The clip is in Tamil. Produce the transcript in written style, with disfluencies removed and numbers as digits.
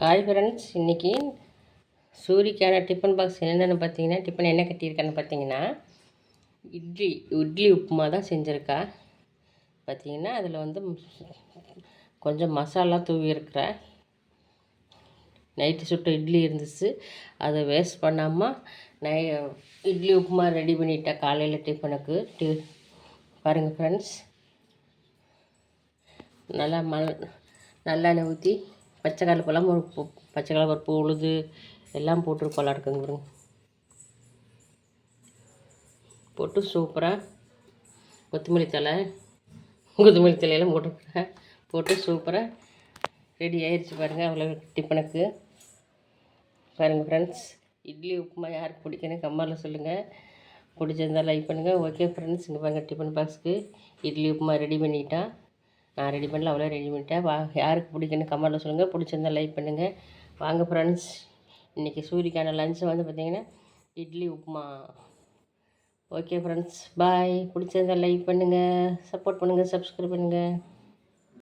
ஹாய் ஃப்ரெண்ட்ஸ், இன்றைக்கி சூரிக்கான டிஃபன் பாக்ஸ் என்னென்னு பார்த்தீங்கன்னா, டிஃபன் என்ன கட்டியிருக்கான்னு பார்த்தீங்கன்னா, இட்லி உப்புமா தான் செஞ்சுருக்கா. பார்த்தீங்கன்னா அதில் வந்து கொஞ்சம் மசாலா தூவி இருக்கிறேன். நைட்டு சுட்ட இட்லி இருந்துச்சு, அதை வேஸ்ட் பண்ணாமல் இட்லி உப்புமா ரெடி பண்ணிட்டேன் காலையில் டிஃபனுக்கு. பாருங்கள் ஃப்ரெண்ட்ஸ், நல்லா நல்லெண்ணெய் ஊற்றி பச்சை கடலை பருப்பு உளுந்து எல்லாம் போட்டுருப்போலாம் இருக்குங்க பாருங்க. போட்டு சூப்பராக கொத்தமல்லி தலையெல்லாம் போட்டுருக்குறேன். போட்டு சூப்பராக ரெடி ஆயிடுச்சு பாருங்கள். அவ்வளோ டிஃபனுக்கு பாருங்கள் ஃப்ரெண்ட்ஸ். இட்லி உப்புமா யாருக்கு பிடிக்குன்னு கமெண்ட்டில் சொல்லுங்கள். பிடிச்சிருந்தால் லைக் பண்ணுங்கள். ஓகே ஃப்ரெண்ட்ஸ், இங்கே பாருங்கள் டிஃபன் பாக்ஸுக்கு இட்லி உப்புமா ரெடி பண்ணிட்டேன். நான் ரெடி பண்ணல, அவ்வளோ ரெடி பண்ணிட்டேன். யாருக்கு பிடிக்குன்னு கமெண்ட்டில் சொல்லுங்கள். பிடிச்சிருந்தால் லைக் பண்ணுங்கள். வாங்க ஃப்ரெண்ட்ஸ், இன்றைக்கி சூரிக்கான லஞ்சு வந்து பார்த்திங்கன்னா இட்லி உப்புமா. ஓகே ஃப்ரெண்ட்ஸ், பாய். பிடிச்சிருந்தால் லைக் பண்ணுங்கள், சப்போர்ட் பண்ணுங்கள், சப்ஸ்கிரைப் பண்ணுங்கள்.